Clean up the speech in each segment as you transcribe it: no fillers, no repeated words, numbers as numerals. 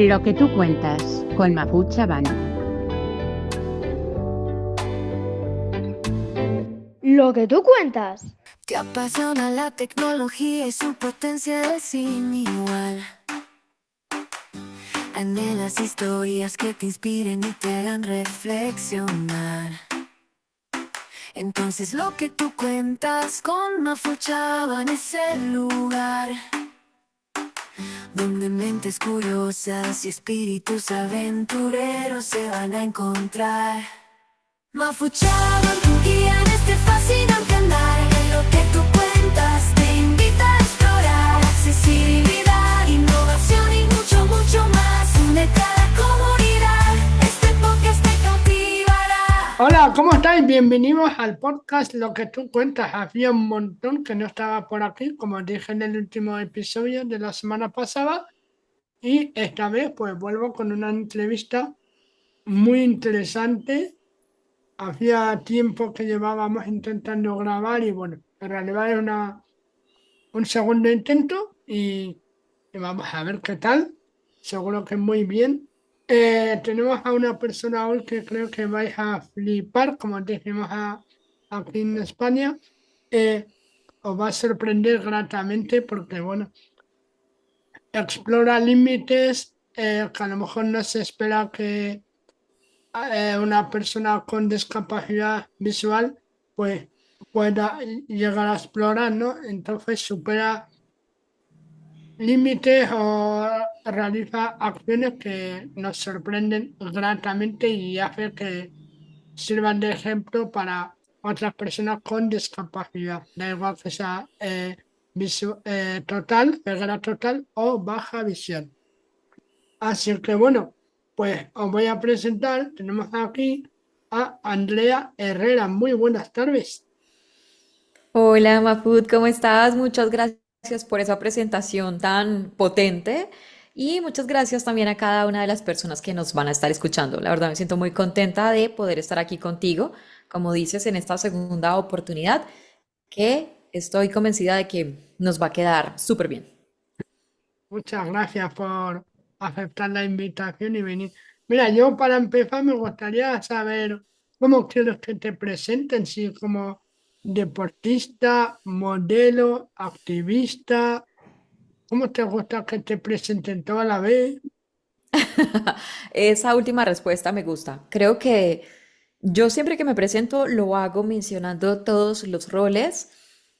Lo que tú cuentas con Mahfoud Chaban. Lo que tú cuentas. Te apasiona la tecnología y su potencia es sin igual. Anhelas historias que te inspiren y te hagan reflexionar. Entonces lo que tú cuentas con Mahfoud Chaban es el lugar donde mentes curiosas y espíritus aventureros se van a encontrar. Mahfoud Chaban, tu guía en este fascinante andar. En lo que tú cuentas te invita a explorar. Accesibilidad, innovación y mucho, mucho más. Únete a la comunidad, este podcast te cautivará. Hola, ¿cómo estáis? Bienvenidos al podcast Lo que tú cuentas. Hacía un montón que no estaba por aquí, como dije en el último episodio de la semana pasada, y esta vez pues vuelvo con una entrevista muy interesante. Hacía tiempo que llevábamos intentando grabar y bueno, en realidad es un segundo intento y vamos a ver qué tal. Seguro que muy bien. Tenemos a una persona hoy que creo que vais a flipar, como decimos aquí en España. Eh, Os va a sorprender gratamente porque, bueno, explora límites que a lo mejor no se espera que una persona con discapacidad visual pues pueda llegar a explorar, ¿no? Entonces supera límites o realiza acciones que nos sorprenden gratamente y hace que sirvan de ejemplo para otras personas con discapacidad, da igual que sea total, ceguera total o baja visión. Así que bueno, pues os voy a presentar, tenemos aquí a Andrea Herrera. Muy buenas tardes. Hola Mahfoud, ¿cómo estás? Muchas gracias por esa presentación tan potente y muchas gracias también a cada una de las personas que nos van a estar escuchando. La verdad me siento muy contenta de poder estar aquí contigo, como dices, en esta segunda oportunidad, que estoy convencida de que nos va a quedar súper bien. Muchas gracias por aceptar la invitación y venir. Mira, yo para empezar me gustaría saber cómo quieres que te presenten, si como deportista, modelo, activista, cómo te gusta que te presenten toda la vez. Esa última respuesta me gusta. Creo que yo siempre que me presento lo hago mencionando todos los roles,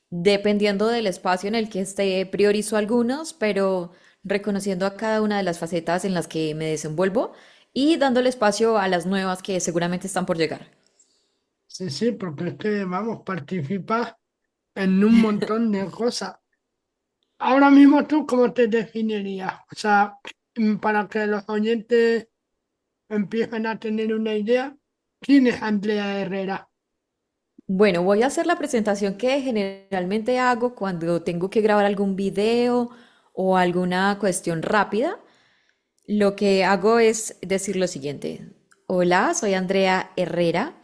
dependiendo del espacio en el que esté, priorizo algunos, pero reconociendo a cada una de las facetas en las que me desenvuelvo y dándole espacio a las nuevas que seguramente están por llegar. Sí, sí, porque es que, vamos, participas en un montón de cosas. Ahora mismo tú, ¿cómo te definirías? O sea, para que los oyentes empiecen a tener una idea, ¿quién es Andrea Herrera? Bueno, voy a hacer la presentación que generalmente hago cuando tengo que grabar algún video o alguna cuestión rápida. Lo que hago es decir lo siguiente. Hola, soy Andrea Herrera,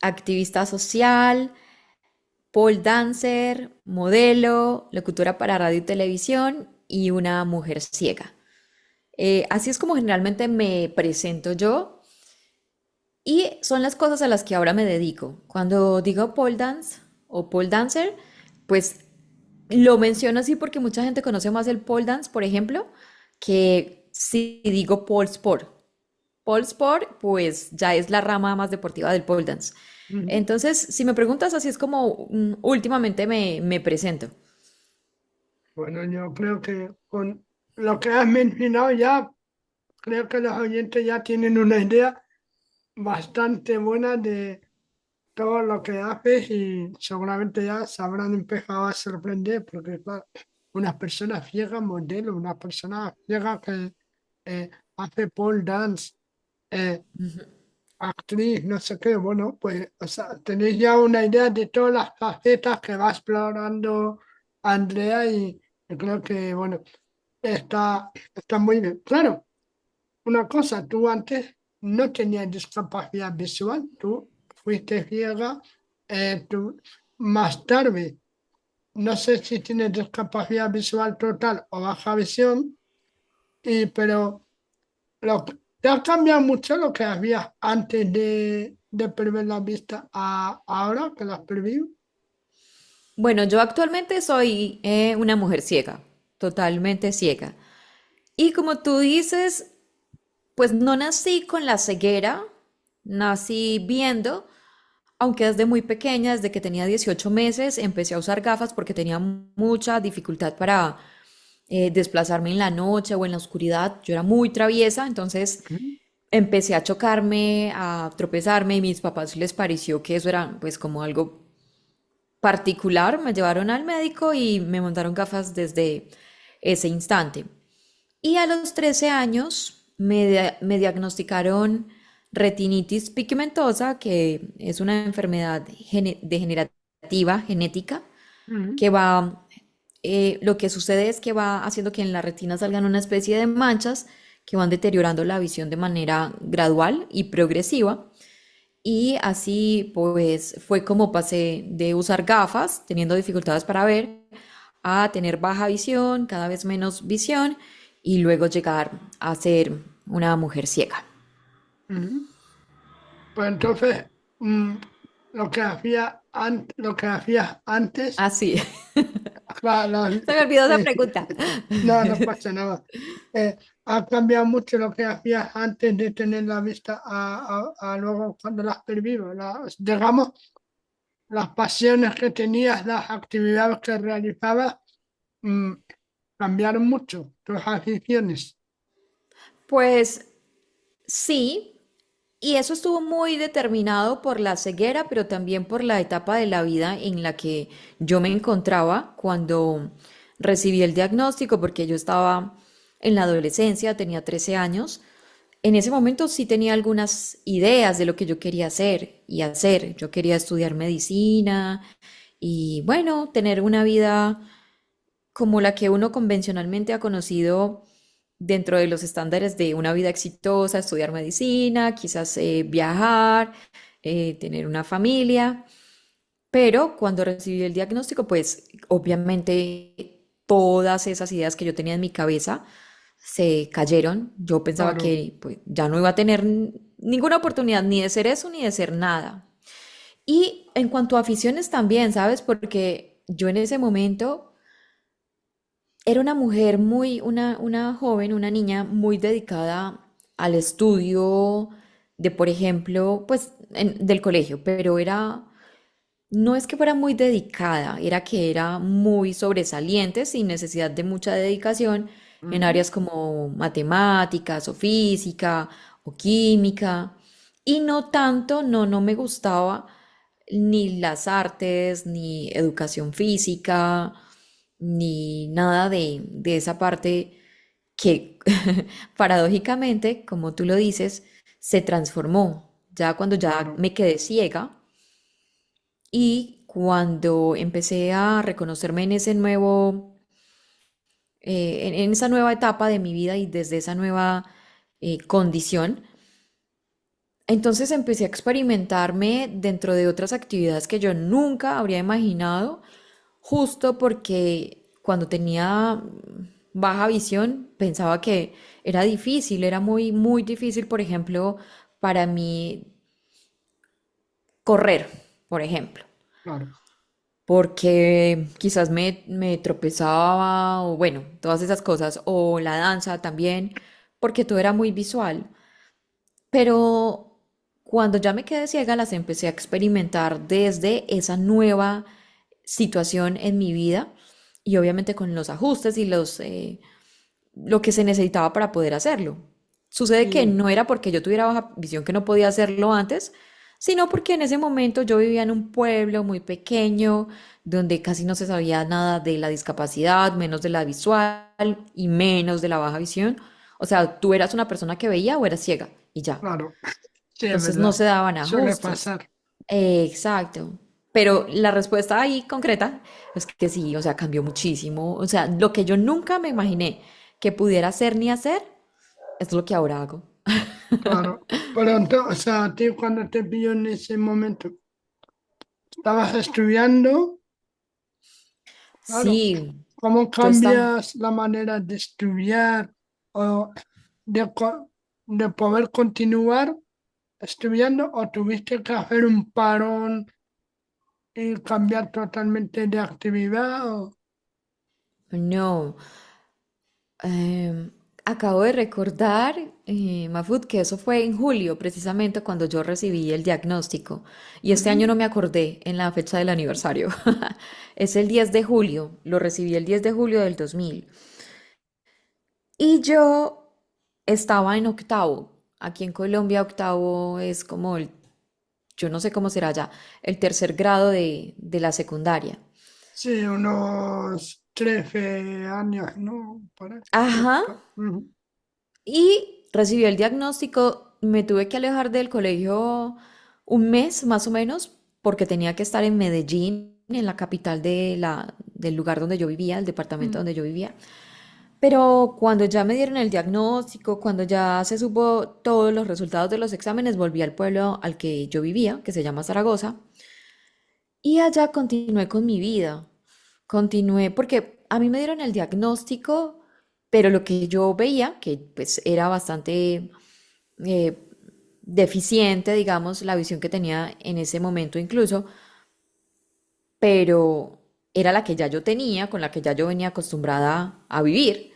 activista social, pole dancer, modelo, locutora para radio y televisión y una mujer ciega. Así es como generalmente me presento yo y son las cosas a las que ahora me dedico. Cuando digo pole dance o pole dancer, pues lo menciono así porque mucha gente conoce más el pole dance, por ejemplo, que si digo pole sport. Pole sport, pues ya es la rama más deportiva del pole dance. Ujú. Entonces, si me preguntas, así es como últimamente me presento. Bueno, yo creo que con lo que has mencionado ya, creo que los oyentes ya tienen una idea bastante buena de todo lo que haces y seguramente ya se habrán empezado a sorprender porque claro, una persona ciega modelo, una persona ciega que hace pole dance, eh, actriz, no sé qué, bueno, pues o sea, tenéis ya una idea de todas las facetas que va explorando Andrea y creo que, bueno, está muy bien. Claro, una cosa, tú antes no tenías discapacidad visual, tú fuiste ciega, tú más tarde, no sé si tienes discapacidad visual total o baja visión, pero ¿Te ha cambiado mucho lo que habías antes de perder la vista a ahora que la has perdido? Bueno, yo actualmente soy una mujer ciega, totalmente ciega. Y como tú dices, pues no nací con la ceguera, nací viendo, aunque desde muy pequeña, desde que tenía 18 meses, empecé a usar gafas porque tenía mucha dificultad para desplazarme en la noche o en la oscuridad. Yo era muy traviesa, entonces Mm. empecé a chocarme, a tropezarme y mis papás les pareció que eso era pues como algo particular. Me llevaron al médico y me montaron gafas desde ese instante. Y a los 13 años me diagnosticaron retinitis pigmentosa, que es una enfermedad degenerativa genética Mm. que va, lo que sucede es que va haciendo que en la retina salgan una especie de manchas que van deteriorando la visión de manera gradual y progresiva. Y así pues fue como pasé de usar gafas, teniendo dificultades para ver, a tener baja visión, cada vez menos visión, y luego llegar a ser una mujer ciega. Mm. Pues entonces, mm, lo que hacías antes, Así. claro, Se me olvidó esa eh, pregunta. no, no pasa nada. Eh, ha cambiado mucho lo que hacías antes de tener la vista a luego cuando la has perdido. Digamos, las pasiones que tenías, las actividades que realizabas, mm, cambiaron mucho, tus aficiones. Pues sí, y eso estuvo muy determinado por la ceguera, pero también por la etapa de la vida en la que yo me encontraba cuando recibí el diagnóstico, porque yo estaba en la adolescencia, tenía 13 años. En ese momento sí tenía algunas ideas de lo que yo quería hacer y hacer. Yo quería estudiar medicina y bueno, tener una vida como la que uno convencionalmente ha conocido dentro de los estándares de una vida exitosa, estudiar medicina, quizás viajar, tener una familia. Pero cuando recibí el diagnóstico, pues obviamente todas esas ideas que yo tenía en mi cabeza se cayeron. Yo pensaba Claro, que pues, ya no iba a tener ninguna oportunidad ni de ser eso ni de ser nada. Y en cuanto a aficiones también, ¿sabes? Porque yo en ese momento era una mujer una joven, una niña muy dedicada al estudio de, por ejemplo, pues del colegio, pero no es que fuera muy dedicada, era que era muy sobresaliente, sin necesidad de mucha dedicación, en mm, áreas como matemáticas o física o química. Y no tanto, no me gustaba ni las artes, ni educación física, ni nada de esa parte que paradójicamente, como tú lo dices, se transformó. Ya cuando ya claro. me quedé ciega, y cuando empecé a reconocerme en ese en esa nueva etapa de mi vida y desde esa nueva condición, entonces empecé a experimentarme dentro de otras actividades que yo nunca habría imaginado, justo porque cuando tenía baja visión pensaba que era difícil, era muy difícil, por ejemplo, para mí correr, por ejemplo. Claro. Porque quizás me tropezaba o bueno, todas esas cosas, o la danza también, porque todo era muy visual. Pero cuando ya me quedé ciega, las empecé a experimentar desde esa nueva situación en mi vida y obviamente con los ajustes y lo que se necesitaba para poder hacerlo. Sucede que Y no era porque yo tuviera baja visión que no podía hacerlo antes, sino porque en ese momento yo vivía en un pueblo muy pequeño, donde casi no se sabía nada de la discapacidad, menos de la visual y menos de la baja visión. O sea, tú eras una persona que veía o eras ciega y ya. claro, sí, es Entonces no verdad. se daban Suele ajustes. pasar. Exacto. Pero la respuesta ahí concreta es que sí, o sea, cambió muchísimo. O sea, lo que yo nunca me imaginé que pudiera hacer ni hacer, es lo que ahora hago. Claro. Pero entonces, o sea, a ti cuando te pilló en ese momento, estabas estudiando, claro. Sí, ¿Cómo yo estaba. cambias la manera de estudiar o de, de poder continuar estudiando o tuviste que hacer un parón y cambiar totalmente de actividad? No, em, acabo de recordar, Mafud, que eso fue en julio, precisamente cuando yo recibí el diagnóstico. Y este año Ujú. no me acordé en la fecha del aniversario. Es el 10 de julio, lo recibí el 10 de julio del 2000. Y yo estaba en octavo. Aquí en Colombia, octavo es como yo no sé cómo será ya, el tercer grado de la secundaria. Sí, unos 13 años, ¿no? Por ahí. Ajá. Ujú. Y recibí el diagnóstico, me tuve que alejar del colegio un mes más o menos, porque tenía que estar en Medellín, en la capital del lugar donde yo vivía, el departamento Mm. donde yo vivía. Pero cuando ya me dieron el diagnóstico, cuando ya se supo todos los resultados de los exámenes, volví al pueblo al que yo vivía, que se llama Zaragoza, y allá continué con mi vida. Continué porque a mí me dieron el diagnóstico, pero lo que yo veía, que pues era bastante eh, deficiente, digamos, la visión que tenía en ese momento incluso, pero era la que ya yo tenía, con la que ya yo venía acostumbrada a vivir.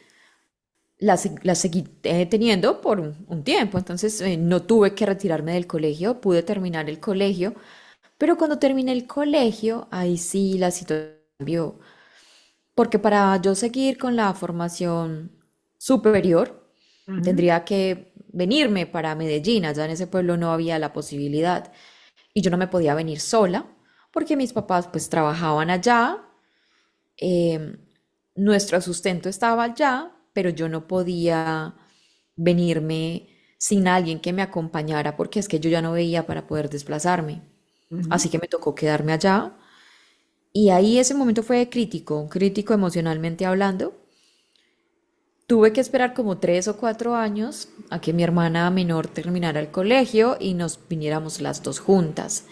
La seguí teniendo por un tiempo, entonces no tuve que retirarme del colegio, pude terminar el colegio, pero cuando terminé el colegio, ahí sí la situación cambió, porque para yo seguir con la formación superior, Ujú. tendría que venirme para Medellín, allá en ese pueblo no había la posibilidad, y yo no me podía venir sola, porque mis papás pues trabajaban allá, eh, nuestro sustento estaba allá, pero yo no podía venirme sin alguien que me acompañara porque es que yo ya no veía para poder desplazarme. Ujú. Así que me tocó quedarme allá y ahí ese momento fue crítico, crítico emocionalmente hablando. Tuve que esperar como 3 o 4 años a que mi hermana menor terminara el colegio y nos viniéramos las dos juntas.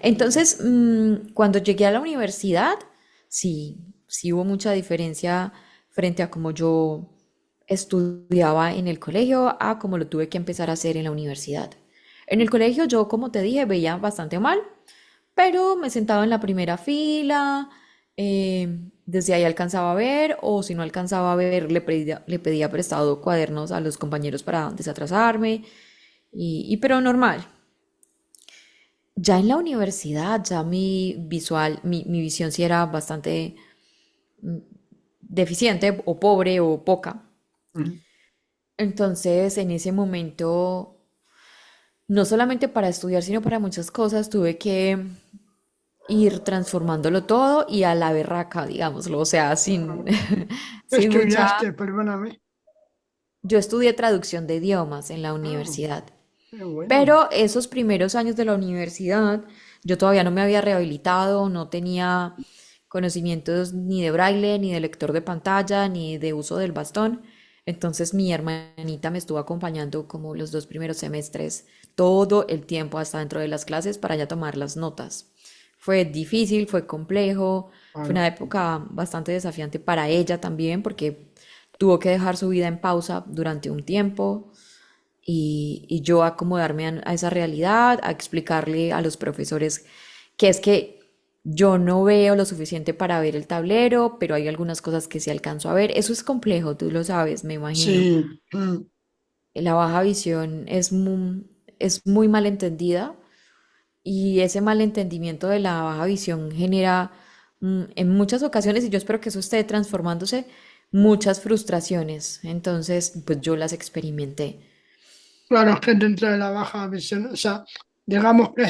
Entonces, cuando llegué a la universidad, sí, sí hubo mucha diferencia frente a cómo yo estudiaba en el colegio a cómo lo tuve que empezar a hacer en la universidad. En el colegio yo, como te dije, veía bastante mal, pero me sentaba en la primera fila, desde ahí alcanzaba a ver, o si no alcanzaba a ver, le pedía prestado cuadernos a los compañeros para desatrasarme, pero normal. Ya en la universidad, ya mi visión sí era bastante deficiente o pobre o poca. Ujú. Entonces, en ese momento, no solamente para estudiar, sino para muchas cosas, tuve que ir transformándolo todo y a la berraca, digámoslo, o sea, sin, ¿Qué sin mucha... estudiaste? Perdóname. Yo estudié traducción de idiomas en la Ah, universidad, qué bueno. pero esos primeros años de la universidad yo todavía no me había rehabilitado, no tenía conocimientos ni de braille, ni de lector de pantalla, ni de uso del bastón. Entonces mi hermanita me estuvo acompañando como los 2 primeros semestres, todo el tiempo hasta dentro de las clases para ya tomar las notas. Fue difícil, fue complejo, fue una Claro. época bastante desafiante para ella también porque tuvo que dejar su vida en pausa durante un tiempo y yo acomodarme a esa realidad, a explicarle a los profesores que es que yo no veo lo suficiente para ver el tablero, pero hay algunas cosas que sí alcanzo a ver. Eso es complejo, tú lo sabes, me imagino. Sí. La baja visión es muy mal entendida y ese malentendimiento de la baja visión genera en muchas ocasiones, y yo espero que eso esté transformándose, muchas frustraciones. Entonces, pues yo las experimenté. Claro, es que dentro de la baja visión, o sea, digamos que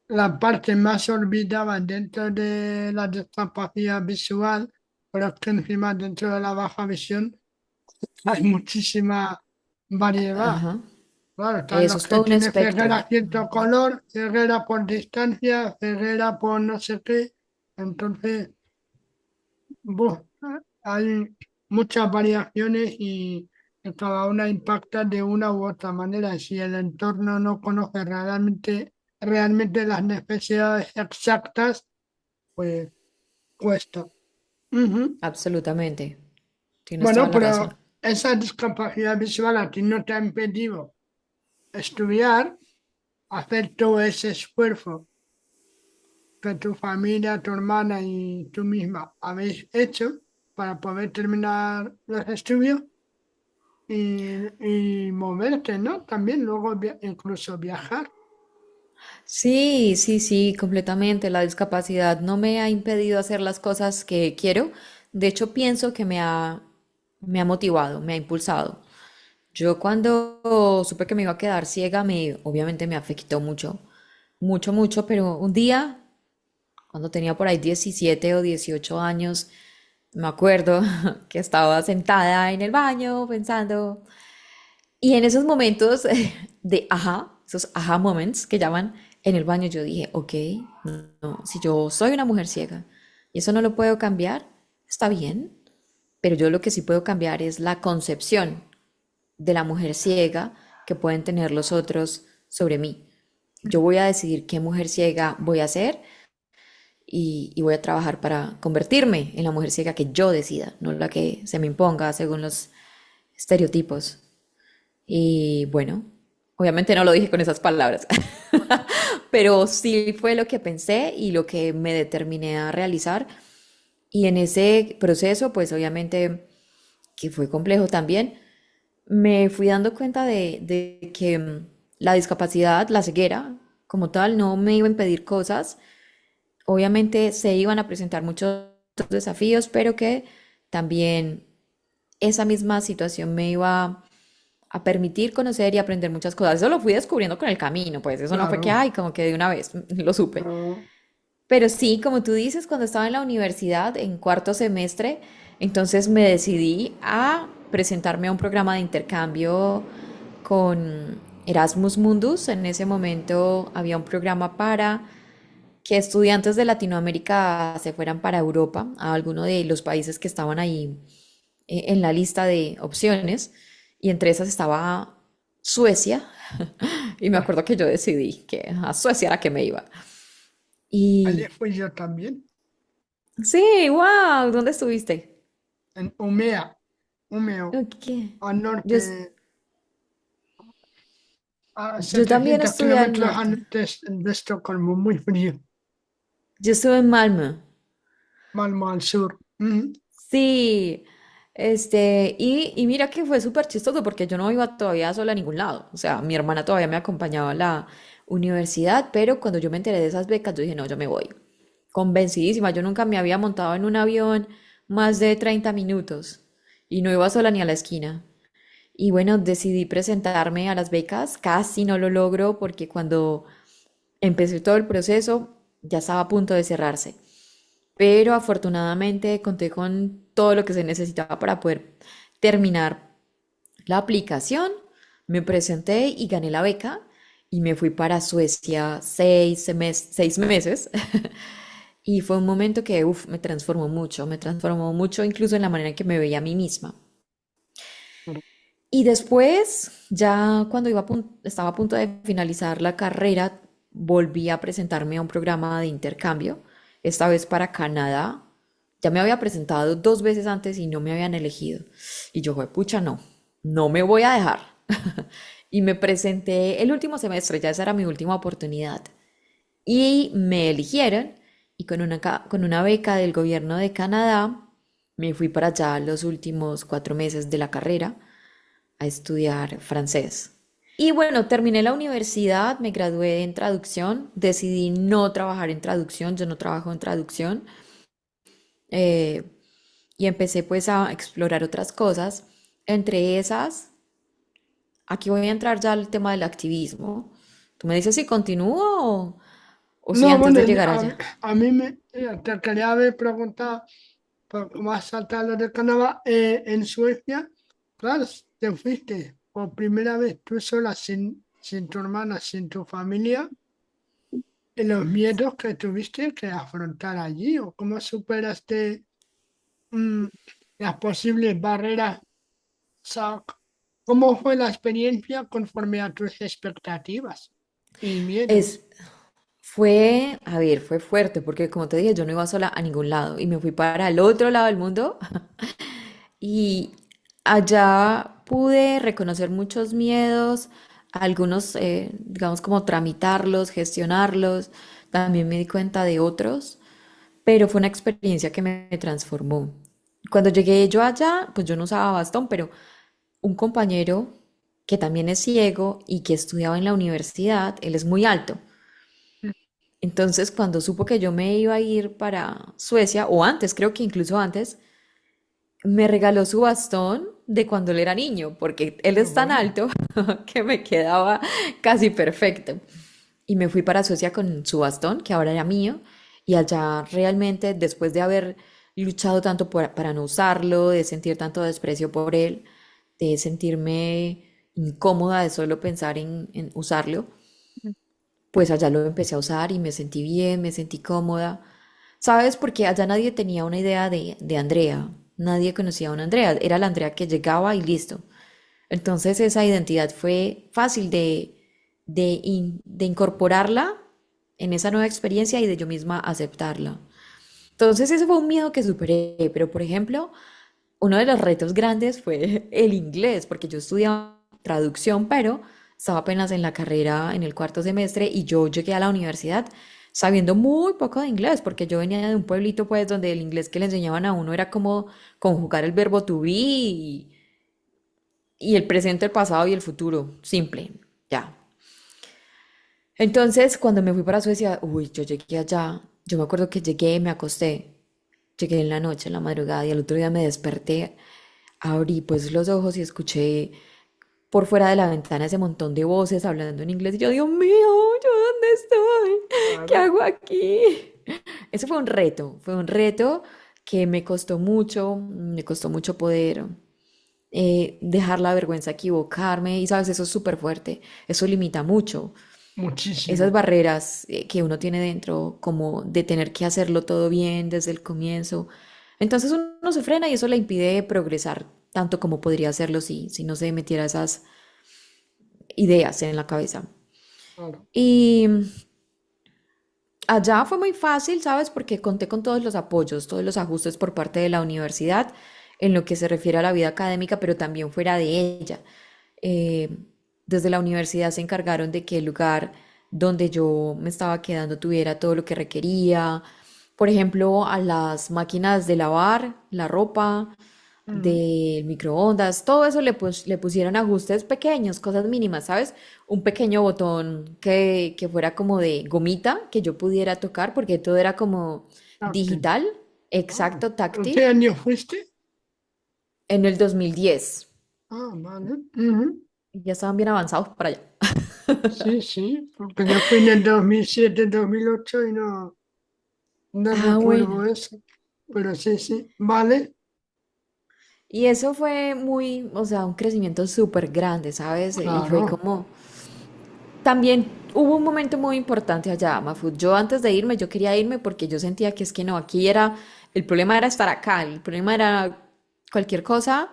la parte más olvidada dentro de la discapacidad visual, pero es que encima dentro de la baja visión hay muchísima variedad. Ajá. Claro, están Eso los es que todo un tienen espectro. ceguera a cierto color, ceguera por distancia, ceguera por no sé qué. Entonces, buf, hay muchas variaciones y cada una impacta de una u otra manera. Si el entorno no conoce realmente las necesidades exactas, pues cuesta. Ujú. Absolutamente. Tienes toda Bueno, la razón. pero esa discapacidad visual a ti no te ha impedido. estudiar, hacer todo ese esfuerzo que tu familia, tu hermana y tú misma habéis hecho para poder terminar los estudios y moverte, ¿no? También luego incluso viajar. Sí, sí, sí, completamente. La discapacidad no me ha impedido hacer las cosas que quiero. De hecho, pienso que me ha motivado, me ha impulsado. Yo cuando supe que me iba a quedar ciega, obviamente me afectó mucho, mucho, mucho, pero un día, cuando tenía por ahí 17 o 18 años, me acuerdo que estaba sentada en el baño pensando, y en esos momentos de ajá, esos ajá moments que llaman en el baño, yo dije, ok, no, si yo soy una mujer ciega y eso no lo puedo cambiar, está bien, pero yo lo que sí puedo cambiar es la concepción de la mujer ciega que pueden tener los otros sobre mí. Yo voy a decidir qué mujer ciega voy a ser y voy a trabajar para convertirme en la mujer ciega que yo decida, no la que se me imponga según los estereotipos. Y bueno, obviamente no lo dije con esas palabras, pero sí fue lo que pensé y lo que me determiné a realizar. Y en ese proceso, pues obviamente que fue complejo también, me fui dando cuenta de que la discapacidad, la ceguera, como tal, no me iba a impedir cosas. Obviamente se iban a presentar muchos desafíos, pero que también esa misma situación me iba a permitir conocer y aprender muchas cosas. Eso lo fui descubriendo con el camino, pues eso no fue que, Claro. ay, como que de una vez lo supe. Claro. Pero sí, como tú dices, cuando estaba en la universidad, en cuarto semestre, entonces me decidí a presentarme a un programa de intercambio con Erasmus Mundus. En ese momento había un programa para que estudiantes de Latinoamérica se fueran para Europa, a alguno de los países que estaban ahí en la lista de opciones, y entre esas estaba Suecia, y me acuerdo que yo decidí que a Suecia era que me iba. Allí Y fui yo también, sí, wow, ¿dónde estuviste? en Umea, Umeo, Ok. al Yo, es- norte, a yo también 700 estudié al kilómetros norte. antes de Estocolmo, muy frío, Yo estuve en Malmö. Malmo al sur. Ujú. Sí, y mira que fue súper chistoso porque yo no iba todavía sola a ningún lado. O sea, mi hermana todavía me acompañaba a la universidad, pero cuando yo me enteré de esas becas, yo dije, no, yo me voy. Convencidísima, yo nunca me había montado en un avión más de 30 minutos y no iba sola ni a la esquina. Y bueno, decidí presentarme a las becas, casi no lo logro porque cuando empecé todo el proceso ya estaba a punto de cerrarse, pero afortunadamente conté con todo lo que se necesitaba para poder terminar la aplicación. Me presenté y gané la beca y me fui para Suecia 6 meses. Y fue un momento que uf, me transformó mucho incluso en la manera en que me veía a mí misma. Y después, ya cuando estaba a punto de finalizar la carrera, volví a presentarme a un programa de intercambio, esta vez para Canadá. Ya me había presentado 2 veces antes y no me habían elegido. Y yo, pucha, no, no me voy a dejar. Y me presenté el último semestre, ya esa era mi última oportunidad. Y me eligieron y con una beca del gobierno de Canadá me fui para allá los últimos 4 meses de la carrera a estudiar francés. Y bueno, terminé la universidad, me gradué en traducción, decidí no trabajar en traducción, yo no trabajo en traducción, eh, y empecé pues a explorar otras cosas. Entre esas, aquí voy a entrar ya al tema del activismo. Tú me dices si continúo o si No, antes bueno, de llegar allá. a mí te quería haber preguntado por cómo has saltado lo de Canadá en Suecia. Claro, te fuiste por primera vez tú sola, sin tu hermana, sin tu familia, y los miedos que tuviste que afrontar allí, o cómo superaste mm, las posibles barreras. O sea, ¿cómo fue la experiencia conforme a tus expectativas y miedos? Es, a ver, fue fuerte porque como te dije, yo no iba sola a ningún lado y me fui para el otro lado del mundo. Y allá pude reconocer muchos miedos, algunos, digamos, como tramitarlos, gestionarlos, también me di cuenta de otros, pero fue una experiencia que me transformó. Cuando llegué yo allá, pues yo no usaba bastón, pero un compañero que también es ciego y que estudiaba en la universidad, él es muy alto. Entonces, cuando supo que yo me iba a ir para Suecia, o antes, creo que incluso antes, me regaló su bastón de cuando él era niño, porque él Qué es tan bueno, alto que me quedaba casi perfecto. Y me fui para Suecia con su bastón, que ahora era mío, y allá realmente, después de haber luchado tanto para no usarlo, de sentir tanto desprecio por él, de sentirme incómoda de solo pensar en usarlo, pues allá lo empecé a usar y me sentí bien, me sentí cómoda. ¿Sabes? Porque allá nadie tenía una idea de Andrea, nadie conocía a una Andrea, era la Andrea que llegaba y listo. Entonces esa identidad fue fácil de incorporarla en esa nueva experiencia y de yo misma aceptarla. Entonces ese fue un miedo que superé, pero por ejemplo, uno de los retos grandes fue el inglés, porque yo estudiaba traducción, pero estaba apenas en la carrera en el cuarto semestre y yo llegué a la universidad sabiendo muy poco de inglés, porque yo venía de un pueblito pues donde el inglés que le enseñaban a uno era como conjugar el verbo to be y el presente, el pasado y el futuro, simple, ya. Entonces, cuando me fui para Suecia, uy, yo llegué allá, yo me acuerdo que llegué, me acosté, llegué en la noche, en la madrugada y al otro día me desperté, abrí pues los ojos y escuché por fuera de la ventana ese montón de voces hablando en inglés y yo, Dios mío, ¿yo dónde estoy? ¿Qué claro, hago aquí? Eso fue un reto que me costó mucho poder dejar la vergüenza, equivocarme y sabes, eso es súper fuerte, eso limita mucho. Esas muchísimo. barreras que uno tiene dentro, como de tener que hacerlo todo bien desde el comienzo. Entonces uno se frena y eso le impide progresar tanto como podría hacerlo si no se metiera esas ideas en la cabeza. Claro. Y allá fue muy fácil, ¿sabes? Porque conté con todos los apoyos, todos los ajustes por parte de la universidad en lo que se refiere a la vida académica, pero también fuera de ella. Eh, Desde la universidad se encargaron de que el lugar donde yo me estaba quedando tuviera todo lo que requería. Por ejemplo, a las máquinas de lavar la ropa, Ujú. del microondas, todo eso le pusieron ajustes pequeños, cosas mínimas, ¿sabes? Un pequeño botón que fuera como de gomita, que yo pudiera tocar, porque todo era como Táctil. digital, Ah, exacto, ¿en qué táctil, año fuiste? en el 2010. Ah, vale. Ujú. Ya estaban bien avanzados para allá. Sí, sí, porque yo fui en el 2007, 2008 y no, no Ah, recuerdo bueno. eso. Pero sí, sí, vale. Y eso fue muy, o sea, un crecimiento súper grande, ¿sabes? Y fue Claro, como, también hubo un momento muy importante allá, Mafud. Yo antes de irme, yo quería irme porque yo sentía que es que no, aquí era, el problema era estar acá, el problema era cualquier cosa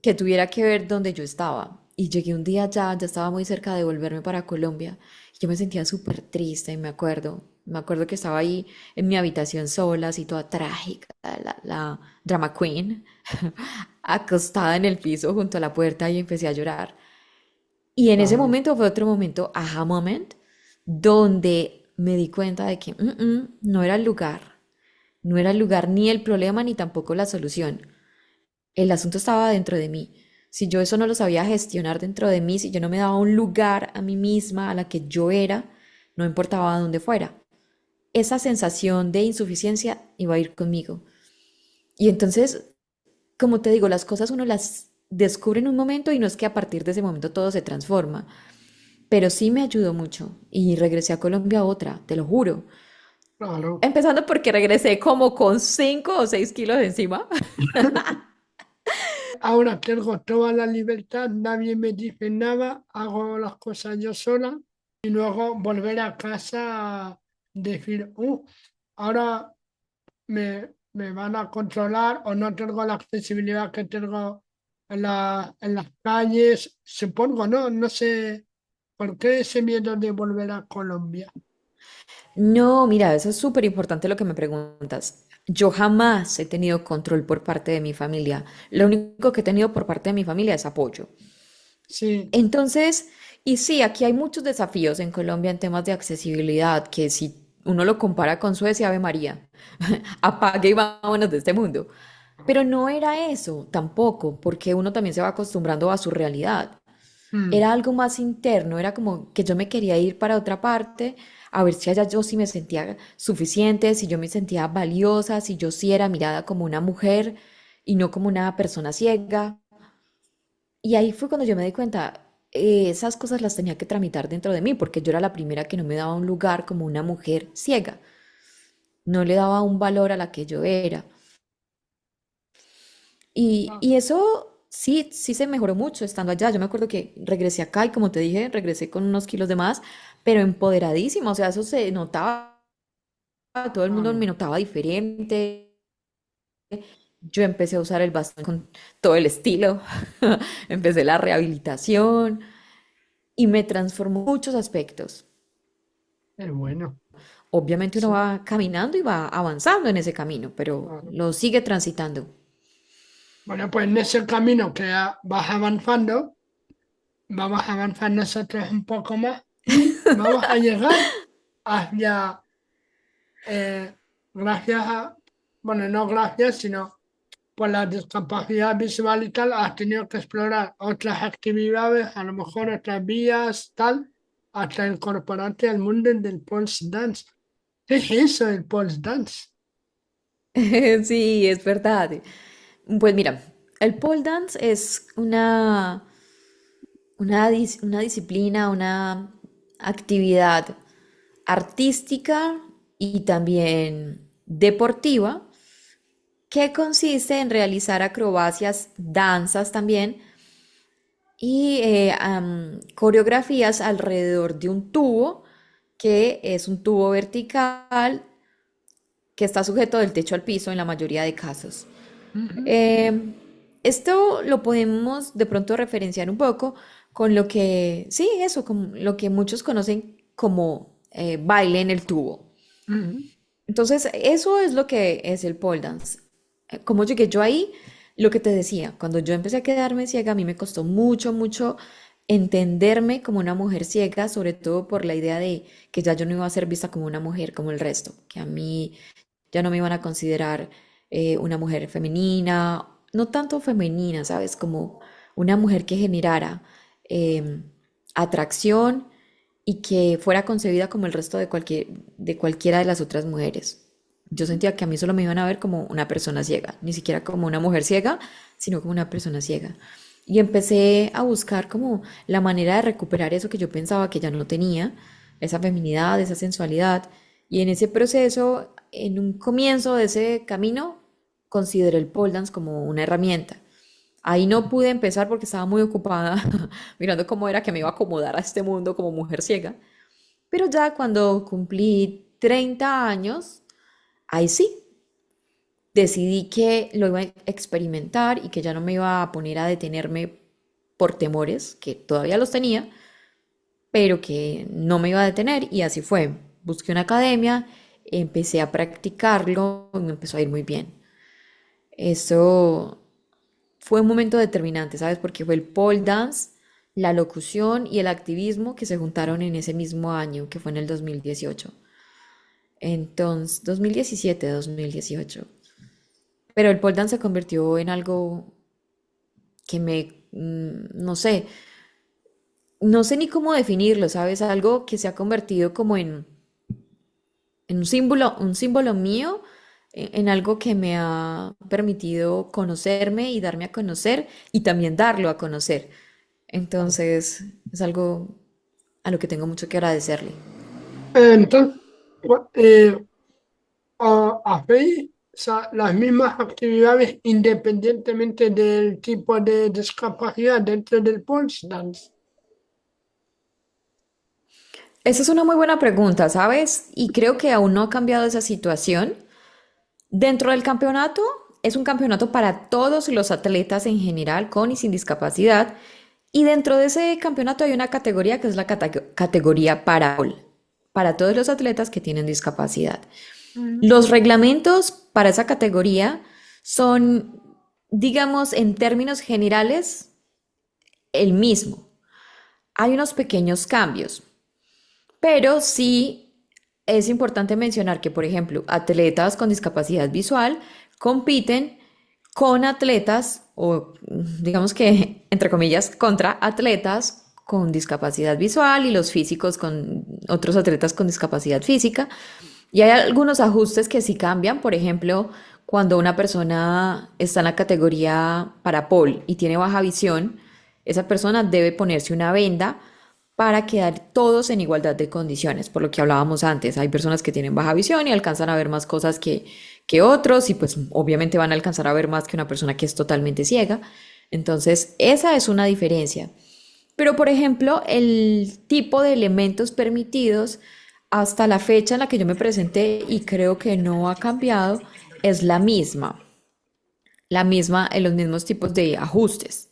que tuviera que ver donde yo estaba. Y llegué un día allá, ya estaba muy cerca de volverme para Colombia. Y yo me sentía súper triste, y me acuerdo. Me acuerdo que estaba ahí en mi habitación sola, así toda trágica, la drama queen, acostada en el piso junto a la puerta y empecé a llorar. Y en ese claro, momento fue otro momento, aha moment, donde me di cuenta de que no era el lugar, no era el lugar ni el problema ni tampoco la solución. El asunto estaba dentro de mí. Si yo eso no lo sabía gestionar dentro de mí, si yo no me daba un lugar a mí misma, a la que yo era, no importaba dónde fuera. Esa sensación de insuficiencia iba a ir conmigo. Y entonces, como te digo, las cosas uno las descubre en un momento y no es que a partir de ese momento todo se transforma. Pero sí me ayudó mucho y regresé a Colombia otra, te lo juro. claro. Empezando porque regresé como con 5 o 6 kilos encima. Ahora tengo toda la libertad, nadie me dice nada, hago las cosas yo sola y luego volver a casa a decir, ahora me van a controlar o no tengo la accesibilidad que tengo en las calles, supongo, ¿no? No sé por qué ese miedo de volver a Colombia. No, mira, eso es súper importante lo que me preguntas. Yo jamás he tenido control por parte de mi familia. Lo único que he tenido por parte de mi familia es apoyo. Sí, Entonces, y sí, aquí hay muchos desafíos en Colombia en temas de accesibilidad, que si uno lo compara con Suecia, Ave María, apague y vámonos de este mundo. Pero no era eso tampoco, porque uno también se va acostumbrando a su realidad. mm, Era algo más interno, era como que yo me quería ir para otra parte, a ver si allá yo sí me sentía suficiente, si yo me sentía valiosa, si yo sí era mirada como una mujer y no como una persona ciega. Y ahí fue cuando yo me di cuenta, esas cosas las tenía que tramitar dentro de mí, porque yo era la primera que no me daba un lugar como una mujer ciega, no le daba un valor a la que yo era. Y, ah, y eso sí, sí se mejoró mucho estando allá. Yo me acuerdo que regresé acá y como te dije, regresé con unos kilos de más, pero empoderadísima, o sea, eso se notaba, todo el mundo ah, me notaba diferente. Yo empecé a usar el bastón con todo el estilo, empecé la rehabilitación y me transformó en muchos aspectos. es bueno. Obviamente uno Sí, va caminando y va avanzando en ese camino, pero claro. lo sigue transitando. Bueno, pues en ese camino que vas avanzando, vamos a avanzar nosotros un poco más y vamos a llegar hacia, gracias a, bueno, no gracias, sino por la discapacidad visual y tal, has tenido que explorar otras actividades, a lo mejor otras vías, tal, hasta incorporarte al mundo del pole dance. ¿Qué es eso, el pole dance? Sí, es verdad. Pues mira, el pole dance es una disciplina, una actividad artística y también deportiva que consiste en realizar acrobacias, danzas también y coreografías alrededor de un tubo que es un tubo vertical que está sujeto del techo al piso en la mayoría de casos. Ujú. Eh, Esto lo podemos de pronto referenciar un poco con lo que, sí, eso, con lo que muchos conocen como baile en el tubo. Ujú. Entonces, eso es lo que es el pole dance. Como llegué yo ahí, lo que te decía, cuando yo empecé a quedarme ciega, a mí me costó mucho, mucho entenderme como una mujer ciega, sobre todo por la idea de que ya yo no iba a ser vista como una mujer como el resto, que a mí ya no me iban a considerar una mujer femenina, no tanto femenina, ¿sabes? Como una mujer que generara em, atracción y que fuera concebida como el resto de cualquiera de las otras mujeres. Yo sentía que a mí solo me iban a ver como una persona ciega, ni siquiera como una mujer ciega, sino como una persona ciega. Y empecé a buscar como la manera de recuperar eso que yo pensaba que ya no tenía, esa feminidad, esa sensualidad. Y en ese proceso, en un comienzo de ese camino, consideré el pole dance como una herramienta. Ahí no pude empezar porque estaba muy ocupada mirando cómo era que me iba a acomodar a este mundo como mujer ciega. Pero ya cuando cumplí 30 años, ahí sí, decidí que lo iba a experimentar y que ya no me iba a poner a detenerme por temores, que todavía los tenía, pero que no me iba a detener y así fue. Busqué una academia, empecé a practicarlo y me empezó a ir muy bien. Eso fue un momento determinante, ¿sabes? Porque fue el pole dance, la locución y el activismo que se juntaron en ese mismo año, que fue en el 2018. Entonces, 2017, 2018. Pero el pole dance se convirtió en algo que no sé, no sé ni cómo definirlo, ¿sabes? Algo que se ha convertido como en un símbolo mío, en algo que me ha permitido conocerme y darme a conocer y también darlo a conocer. Entonces, es algo a lo que tengo mucho que agradecerle. Entonces, hacéis, o sea, las mismas actividades independientemente del tipo de discapacidad dentro del pole dance. Esa es una muy buena pregunta, ¿sabes? Y creo que aún no ha cambiado esa situación. Dentro del campeonato, es un campeonato para todos los atletas en general, con y sin discapacidad. Y dentro de ese campeonato hay una categoría que es la categoría para all, para todos los atletas que tienen discapacidad. Ujú. Los reglamentos para esa categoría son, digamos, en términos generales, el mismo. Hay unos pequeños cambios, pero sí es importante mencionar que, por ejemplo, atletas con discapacidad visual compiten con atletas o digamos que, entre comillas, contra atletas con discapacidad visual y los físicos con otros atletas con discapacidad física. Y hay algunos ajustes que sí cambian, por ejemplo, cuando una persona está en la categoría para pole y tiene baja visión, esa persona debe ponerse una venda para quedar todos en igualdad de condiciones, por lo que hablábamos antes. Hay personas que tienen baja visión y alcanzan a ver más cosas que otros y pues obviamente van a alcanzar a ver más que una persona que es totalmente ciega. Entonces, esa es una diferencia. Pero, por ejemplo, el tipo de elementos permitidos hasta la fecha en la que yo me presenté y creo que no ha cambiado es la misma en los mismos tipos de ajustes,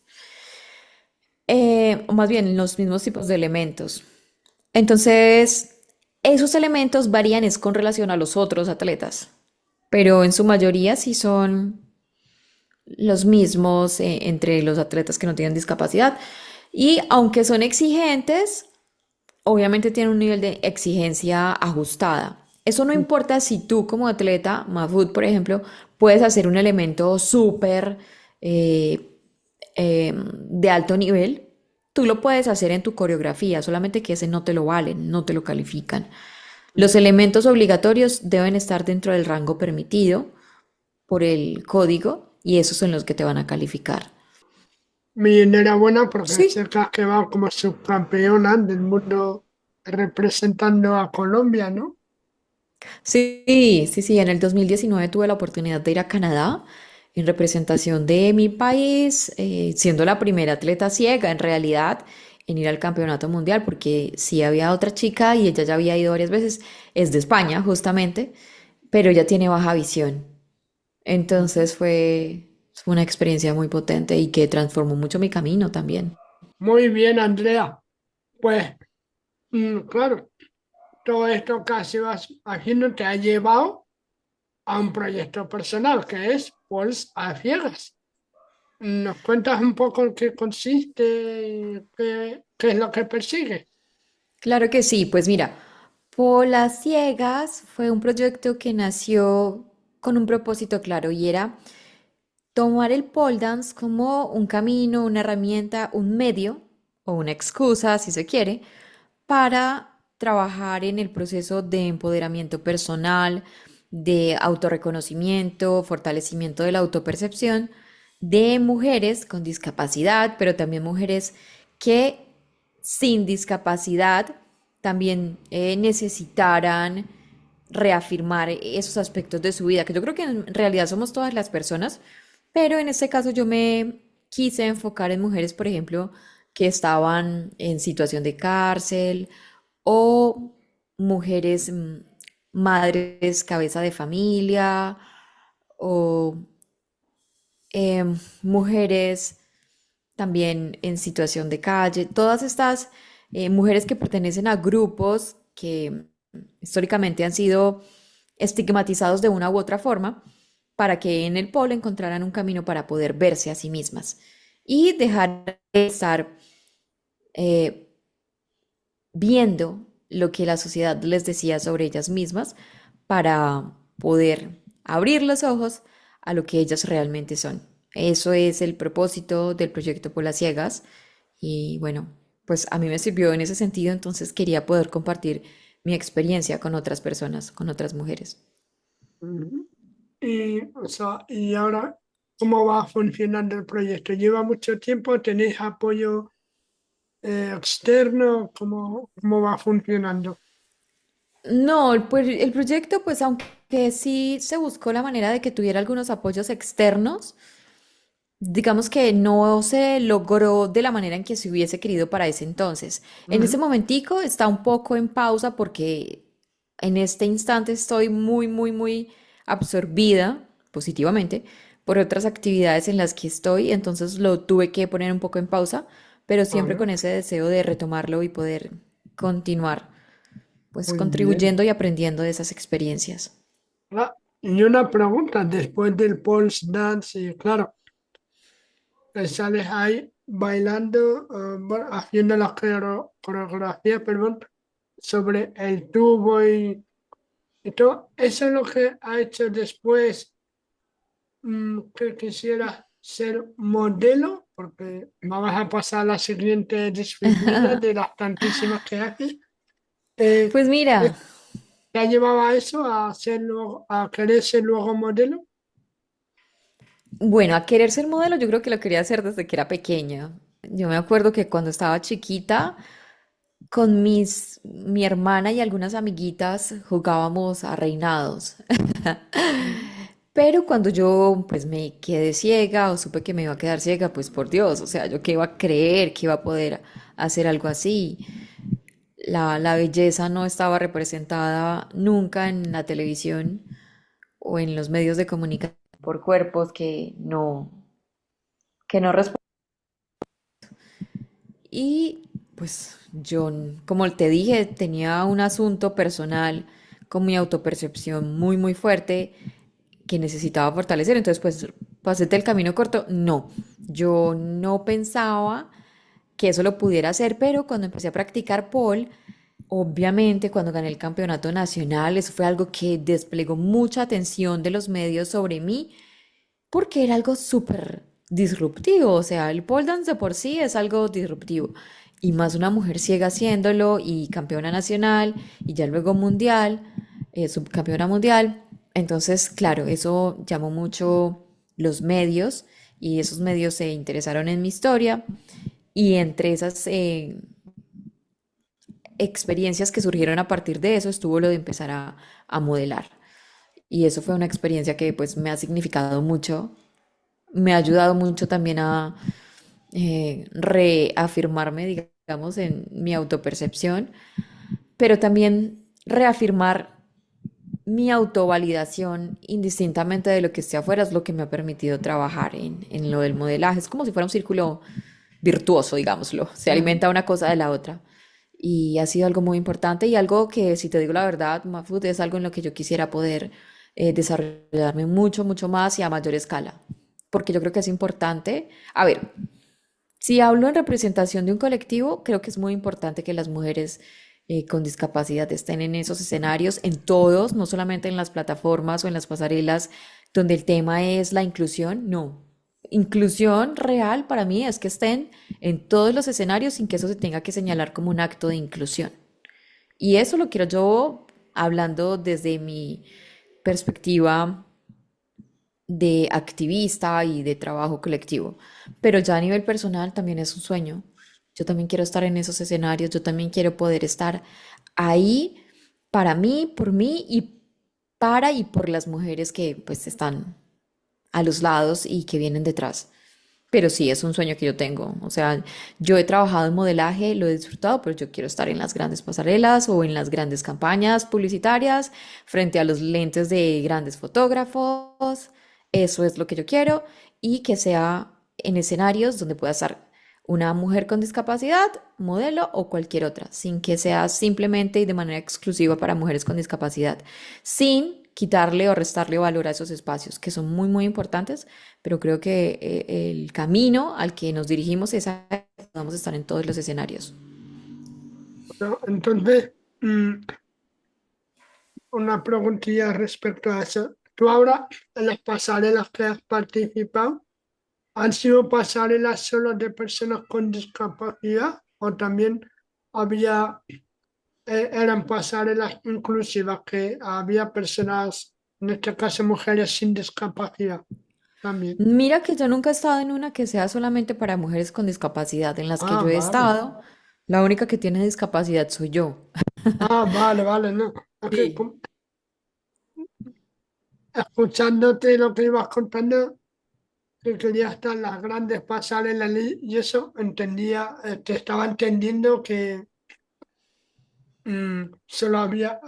o más bien en los mismos tipos de elementos. Entonces, esos elementos varían es con relación a los otros atletas, pero en su mayoría sí son los mismos entre los atletas que no tienen discapacidad. Y aunque son exigentes, obviamente tienen un nivel de exigencia ajustada. Eso no importa si tú como atleta, Mahfoud, por ejemplo, puedes hacer un elemento súper de alto nivel, tú lo puedes hacer en tu coreografía, solamente que ese no te lo valen, no te lo califican. Los elementos obligatorios deben estar dentro del rango permitido por el código y esos son los que te van a calificar. Mi enhorabuena porque Sí. sé que has quedado como subcampeona del mundo representando a Colombia, ¿no? Sí, sí, sí, en el 2019 tuve la oportunidad de ir a Canadá en representación de mi país, siendo la primera atleta ciega en realidad en ir al campeonato mundial, porque sí había otra chica y ella ya había ido varias veces, es de España justamente, pero ella tiene baja visión. Entonces fue una experiencia muy potente y que transformó mucho mi camino también. Muy bien, Andrea. Pues, claro, todo esto que has ido haciendo te ha llevado a un proyecto personal que es Pols a Ciegas. ¿Nos cuentas un poco en qué consiste y qué es lo que persigue? Claro que sí, pues mira, Polas Ciegas fue un proyecto que nació con un propósito claro y era tomar el pole dance como un camino, una herramienta, un medio o una excusa, si se quiere, para trabajar en el proceso de empoderamiento personal, de autorreconocimiento, fortalecimiento de la autopercepción de mujeres con discapacidad, pero también mujeres que sin discapacidad también necesitaran reafirmar esos aspectos de su vida, que yo creo que en realidad somos todas las personas, pero en este caso yo me quise enfocar en mujeres, por ejemplo, que estaban en situación de cárcel o mujeres, madres cabeza de familia o mujeres también en situación de calle, todas estas mujeres que pertenecen a grupos que históricamente han sido estigmatizados de una u otra forma, para que en el polo encontraran un camino para poder verse a sí mismas y dejar de estar eh, viendo lo que la sociedad les decía sobre ellas mismas para poder abrir los ojos a lo que ellas realmente son. Eso es el propósito del proyecto Por las Ciegas y bueno, pues a mí me sirvió en ese sentido, entonces quería poder compartir mi experiencia con otras personas, con otras mujeres. Ujú. Y, o sea, y ahora, ¿cómo va funcionando el proyecto? ¿Lleva mucho tiempo? ¿Tenéis apoyo externo? ¿Cómo va funcionando? No, el proyecto, pues aunque sí se buscó la manera de que tuviera algunos apoyos externos, digamos que no se logró de la manera en que se hubiese querido para ese entonces. En ese Ujú. momentico está un poco en pausa porque en este instante estoy muy, muy, muy absorbida positivamente por otras actividades en las que estoy, entonces lo tuve que poner un poco en pausa, pero siempre Vale, con ese deseo de retomarlo y poder continuar, pues muy bien. contribuyendo y aprendiendo de esas experiencias. Ah, y una pregunta, después del pole dance, y claro, sales ahí, bailando, bueno, haciendo la coreografía, perdón, sobre el tubo y todo. ¿Eso es lo que ha hecho después que quisiera ser modelo? Porque vamos a pasar a la siguiente disciplina de las tantísimas que haces. Eh, Pues mira, ¿Te ha llevado a eso, a querer ser luego modelo? bueno, a querer ser modelo yo creo que lo quería hacer desde que era pequeña. Yo me acuerdo que cuando estaba chiquita, con mi hermana y algunas amiguitas jugábamos a reinados. Mm. Pero cuando yo pues me quedé ciega o supe que me iba a quedar ciega, pues por Dios, o sea, yo qué iba a creer que iba a poder hacer algo así. La belleza no estaba representada nunca en la televisión o en los medios de comunicación por cuerpos que no responden. Y pues yo, como te dije, tenía un asunto personal con mi autopercepción muy, muy fuerte que necesitaba fortalecer. Entonces, pues, pasé del camino corto. No, yo no pensaba que eso lo pudiera hacer, pero cuando empecé a practicar pole, obviamente cuando gané el campeonato nacional, eso fue algo que desplegó mucha atención de los medios sobre mí porque era algo súper disruptivo, o sea, el pole dance de por sí es algo disruptivo, y más una mujer ciega haciéndolo y campeona nacional y ya luego mundial, subcampeona mundial, entonces, claro, eso llamó mucho los medios y esos medios se interesaron en mi historia y entre esas experiencias que surgieron a partir de eso estuvo lo de empezar a modelar. Y eso fue una experiencia que pues me ha significado mucho, me ha ayudado mucho también a reafirmarme, digamos, en mi autopercepción, pero también reafirmar mi autovalidación indistintamente de lo que esté afuera es lo que me ha permitido trabajar en lo del modelaje. Es como si fuera un círculo virtuoso, digámoslo. Se Ujú. alimenta una cosa de la otra. Y ha sido algo muy importante y algo que, si te digo la verdad, Mafud, es algo en lo que yo quisiera poder desarrollarme mucho, mucho más y a mayor escala. Porque yo creo que es importante. A ver, si hablo en representación de un colectivo, creo que es muy importante que las mujeres con discapacidad estén en esos escenarios, en todos, no solamente en las plataformas o en las pasarelas donde el tema es la inclusión, no. Inclusión real para mí es que estén en todos los escenarios sin que eso se tenga que señalar como un acto de inclusión. Y eso lo quiero yo hablando desde mi perspectiva de activista y de trabajo colectivo. Pero ya a nivel personal también es un sueño. Yo también quiero estar en esos escenarios, yo también quiero poder estar ahí para mí, por mí y para y por las mujeres que pues están a los lados y que vienen detrás. Pero sí, es un sueño que yo tengo. O sea, yo he trabajado en modelaje, lo he disfrutado, pero yo quiero estar en las grandes pasarelas o en las grandes campañas publicitarias, frente a los lentes de grandes fotógrafos. Eso es lo que yo quiero y que sea en escenarios donde pueda estar una mujer con discapacidad, modelo o cualquier otra, sin que sea simplemente y de manera exclusiva para mujeres con discapacidad, sin quitarle o restarle valor a esos espacios que son muy, muy importantes, pero creo que el camino al que nos dirigimos es a que podamos estar en todos los escenarios. ¿No? Entonces, una preguntilla respecto a eso. ¿Tú ahora en las pasarelas que has participado han sido pasarelas solo de personas con discapacidad o también había, eran pasarelas inclusivas que había personas, en este caso mujeres sin discapacidad también? Mira que yo nunca he estado en una que sea solamente para mujeres con discapacidad. En las que Ah, yo he vale. estado, la única que tiene discapacidad soy yo. Ah, vale, vale, no. Es que Sí. escuchándote lo que ibas contando, que quería estar en las grandes pasarelas y eso entendía, te estaba entendiendo que solo había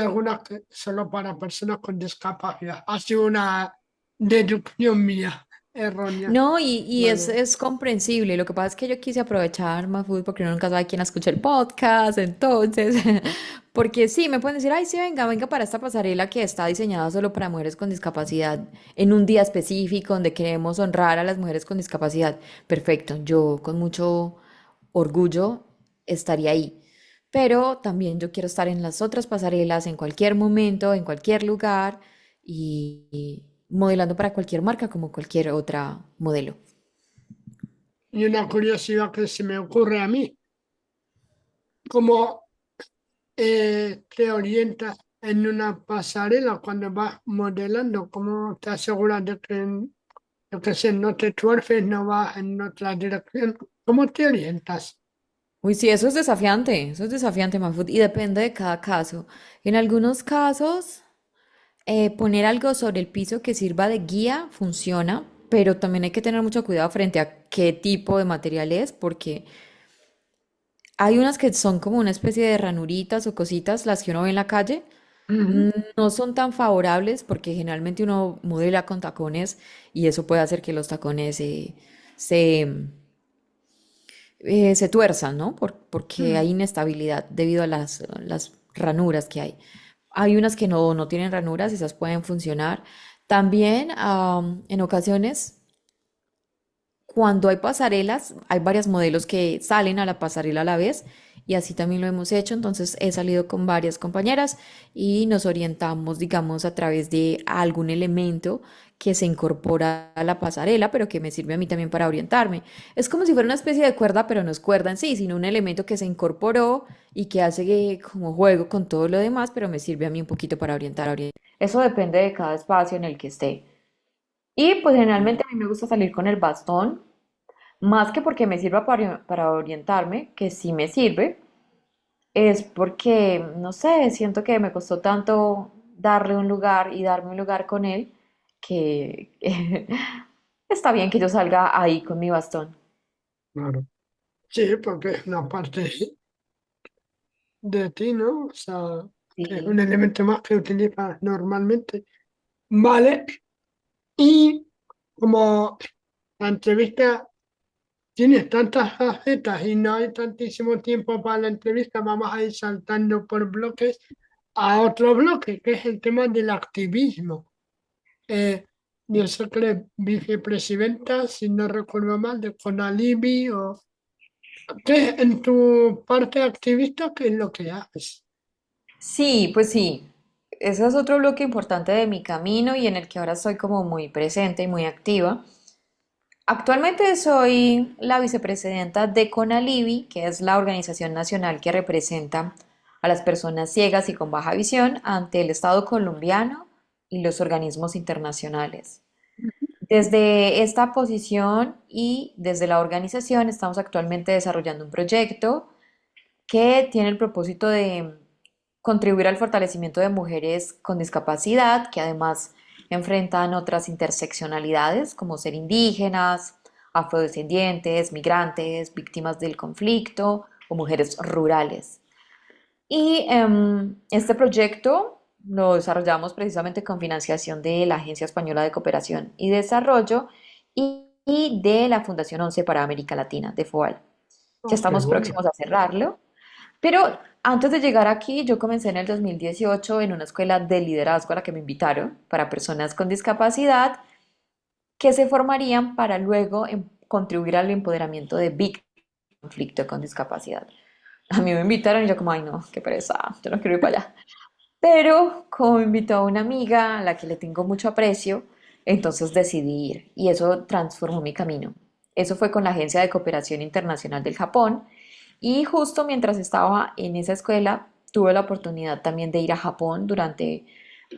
algunas que solo para personas con discapacidad. Ha sido una deducción mía. erróneas. No, y Vale. es comprensible. Lo que pasa es que yo quise aprovechar más fútbol porque uno nunca sabe quién escucha el podcast, entonces, porque sí, me pueden decir, ay, sí, venga, venga para esta pasarela que está diseñada solo para mujeres con discapacidad en un día específico donde queremos honrar a las mujeres con discapacidad. Perfecto, yo con mucho orgullo estaría ahí. Pero también yo quiero estar en las otras pasarelas en cualquier momento, en cualquier lugar y modelando para cualquier marca como cualquier otra modelo. Y una curiosidad que se me ocurre a mí, ¿cómo te orientas en una pasarela cuando vas modelando? ¿Cómo te aseguras de que, yo qué sé, no te tuerces, no vas en otra dirección? ¿Cómo te orientas? Uy, sí, eso es desafiante, Mahfoud, y depende de cada caso. En algunos casos, poner algo sobre el piso que sirva de guía funciona, pero también hay que tener mucho cuidado frente a qué tipo de material es, porque hay unas que son como una especie de ranuritas o cositas, las que uno ve en la calle, Ujú. no son tan favorables porque generalmente uno modela con tacones y eso puede hacer que los tacones se, se tuerzan, ¿no? Porque hay Mm. inestabilidad debido a las ranuras que hay. Hay unas que no tienen ranuras, esas pueden funcionar. También en ocasiones, cuando hay pasarelas, hay varios modelos que salen a la pasarela a la vez y así también lo hemos hecho. Entonces he salido con varias compañeras y nos orientamos, digamos, a través de algún elemento que se incorpora a la pasarela, pero que me sirve a mí también para orientarme. Es como si fuera una especie de cuerda, pero no es cuerda en sí, sino un elemento que se incorporó y que hace como juego con todo lo demás, pero me sirve a mí un poquito para orientar. Eso depende de cada espacio en el que esté. Y pues generalmente a mí me gusta salir con el bastón, más que porque me sirva para orientarme, que sí me sirve, es porque, no sé, siento que me costó tanto darle un lugar y darme un lugar con él, que está bien que yo salga ahí con mi bastón. Claro. Sí, porque es una parte de ti, ¿no? O sea, que es un Sí. elemento más que utilizas normalmente. Vale. Y como la entrevista tienes tantas facetas y no hay tantísimo tiempo para la entrevista, vamos a ir saltando por bloques a otro bloque, que es el tema del activismo. Eh, yo soy que eres vicepresidenta, si no recuerdo mal, de Conalibi o... ¿Qué en tu parte activista, qué es lo que haces? Sí, pues sí. Ese es otro bloque importante de mi camino y en el que ahora estoy como muy presente y muy activa. Actualmente soy la vicepresidenta de CONALIVI, que es la organización nacional que representa a las personas ciegas y con baja visión ante el Estado colombiano y los organismos internacionales. Desde esta posición y desde la organización estamos actualmente desarrollando un proyecto que tiene el propósito de contribuir al fortalecimiento de mujeres con discapacidad, que además enfrentan otras interseccionalidades como ser indígenas, afrodescendientes, migrantes, víctimas del conflicto o mujeres rurales. Y este proyecto lo desarrollamos precisamente con financiación de la Agencia Española de Cooperación y Desarrollo y de la Fundación 11 para América Latina, de FOAL. Ya Oh, qué estamos bueno. próximos a cerrarlo, pero antes de llegar aquí, yo comencé en el 2018 en una escuela de liderazgo a la que me invitaron para personas con discapacidad que se formarían para luego contribuir al empoderamiento de víctimas de conflicto con discapacidad. A mí me invitaron y yo como, ay no, qué pereza, yo no quiero ir para allá. Pero como me invitó una amiga a la que le tengo mucho aprecio, entonces decidí ir y eso transformó mi camino. Eso fue con la Agencia de Cooperación Internacional del Japón y justo mientras estaba en esa escuela tuve la oportunidad también de ir a Japón durante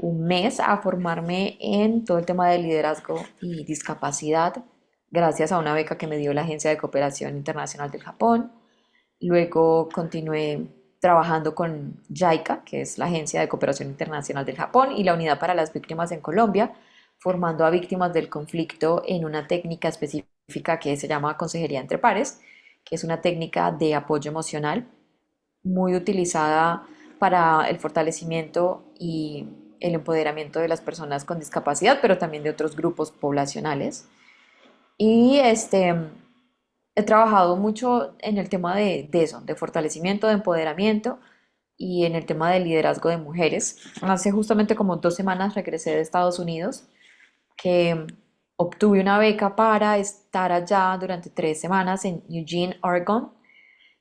un mes a formarme en todo el tema de liderazgo y discapacidad gracias a una beca que me dio la Agencia de Cooperación Internacional del Japón. Luego continué trabajando con JICA, que es la Agencia de Cooperación Internacional del Japón, y la Unidad para las Víctimas en Colombia, formando a víctimas del conflicto en una técnica específica que se llama Consejería entre Pares, que es una técnica de apoyo emocional muy utilizada para el fortalecimiento y el empoderamiento de las personas con discapacidad, pero también de otros grupos poblacionales. Y he trabajado mucho en el tema de eso, de fortalecimiento, de empoderamiento y en el tema de liderazgo de mujeres. Hace justamente como 2 semanas regresé de Estados Unidos, que obtuve una beca para estar allá durante 3 semanas en Eugene, Oregon,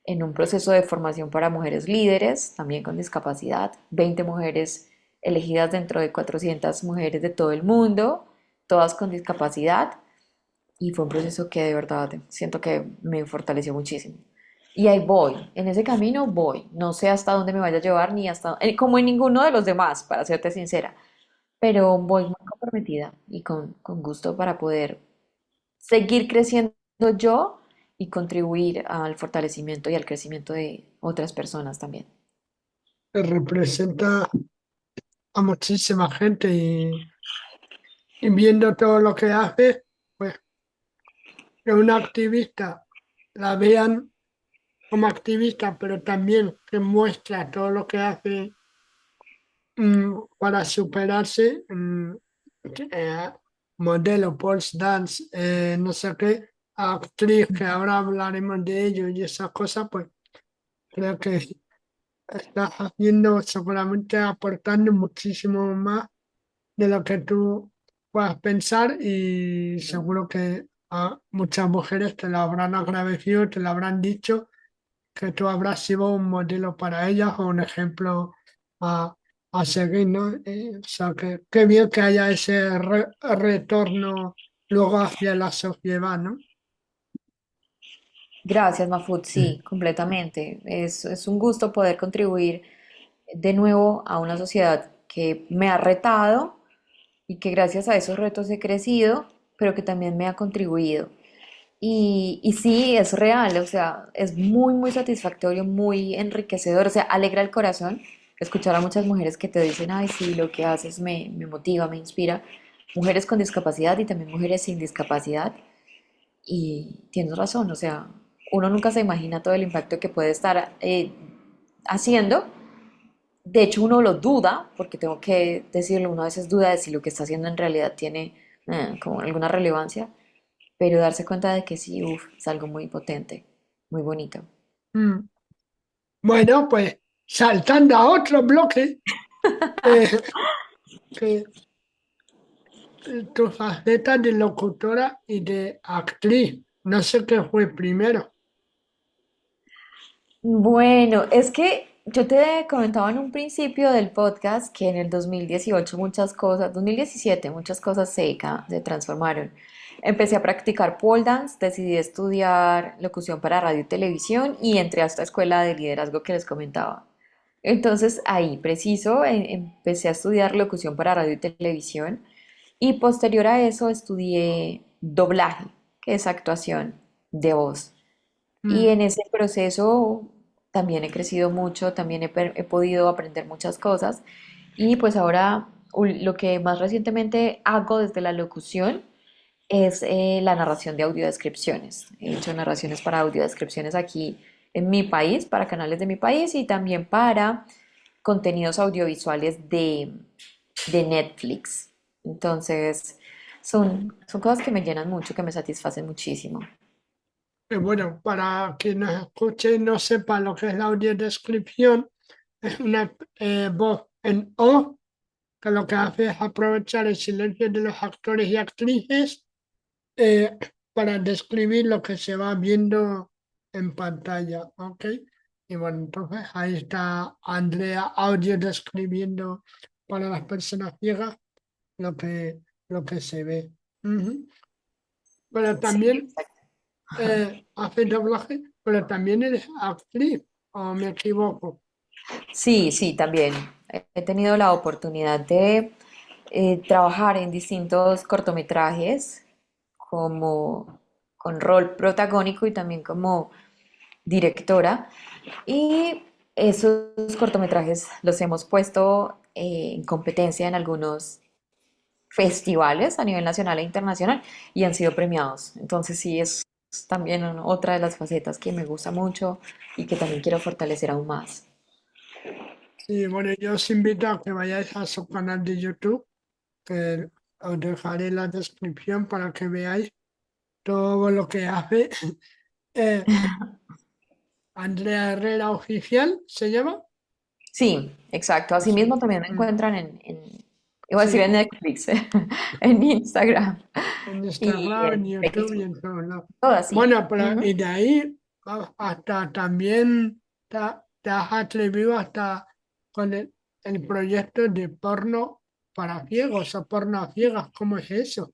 en un proceso de formación para mujeres líderes, también con discapacidad, 20 mujeres elegidas dentro de 400 mujeres de todo el mundo, todas con discapacidad, y fue un proceso que de verdad siento que me fortaleció muchísimo. Y ahí voy, en ese camino voy. No sé hasta dónde me vaya a llevar, ni hasta, como en ninguno de los demás, para serte sincera, pero voy muy comprometida y con gusto para poder seguir creciendo yo y contribuir al fortalecimiento y al crecimiento de otras personas también. que representa a muchísima gente y viendo todo lo que hace, pues que una activista la vean como activista, pero también que muestra todo lo que hace para superarse, eh, modelo, pole dance, no sé qué, actriz, que ahora hablaremos de ello y esas cosas, pues creo que estás haciendo, seguramente aportando muchísimo más de lo que tú puedas pensar y seguro que a muchas mujeres te lo habrán agradecido, te lo habrán dicho, que tú habrás sido un modelo para ellas o un ejemplo a, a seguir, ¿no? O sea, que qué bien que haya ese retorno luego hacia la sociedad, ¿no? Gracias, Mafut, sí, completamente. Es un gusto poder contribuir de nuevo a una sociedad que me ha retado y que gracias a esos retos he crecido, pero que también me ha contribuido. Y sí, es real, o sea, es muy, muy satisfactorio, muy enriquecedor, o sea, alegra el corazón escuchar a muchas mujeres que te dicen, ay, sí, lo que haces me motiva, me inspira. Mujeres con discapacidad y también mujeres sin discapacidad. Y tienes razón, o sea, uno nunca se imagina todo el impacto que puede estar haciendo. De hecho, uno lo duda, porque tengo que decirlo, uno a veces duda de si lo que está haciendo en realidad tiene como alguna relevancia, pero darse cuenta de que sí, uff, es algo muy potente, muy bonito. Mm. Bueno, pues saltando a otro bloque, eh, que tu faceta de locutora y de actriz, no sé qué fue primero. Bueno, es que yo te comentaba en un principio del podcast que en el 2018 muchas cosas, 2017 muchas cosas se transformaron. Empecé a practicar pole dance, decidí estudiar locución para radio y televisión y entré a esta escuela de liderazgo que les comentaba. Entonces ahí, preciso, empecé a estudiar locución para radio y televisión y posterior a eso estudié doblaje, que es actuación de voz. Y Mm. en ese proceso también he crecido mucho, también he podido aprender muchas cosas. Y pues ahora lo que más recientemente hago desde la locución es la narración de audiodescripciones. He hecho narraciones para audiodescripciones aquí en mi país, para canales de mi país y también para contenidos audiovisuales de Netflix. Entonces, son cosas que me llenan mucho, que me satisfacen muchísimo. Bueno, para quien nos escuche y no sepa lo que es la audiodescripción, es una voz en O que lo que hace es aprovechar el silencio de los actores y actrices eh, para describir lo que se va viendo en pantalla, ¿ok? Y bueno, entonces ahí está Andrea audio describiendo para las personas ciegas lo que, lo que se ve. Ujú. Pero Sí, también exacto. hace doblaje, pero también eres actriz, ¿o me equivoco? Sí, sí, también. He tenido la oportunidad de trabajar en distintos cortometrajes como con rol protagónico y también como directora. Y esos cortometrajes los hemos puesto en competencia en algunos festivales a nivel nacional e internacional y han sido premiados. Entonces sí, es también otra de las facetas que me gusta mucho y que también quiero fortalecer aún más. Sí, bueno, yo os invito a que vayáis a su canal de YouTube, que os dejaré la descripción para que veáis todo lo que hace. Eh, Andrea Herrera Oficial se llama. Sí, exacto. Sí, Asimismo también me mm, encuentran iba a decir en sí, Netflix, en Instagram en y Instagram, en en YouTube y Facebook. en todos lados. Todo así. Bueno, pero y Ujú. de ahí hasta también te has atrevido hasta con el proyecto de porno para ciegos o porno a ciegas. ¿Cómo es eso?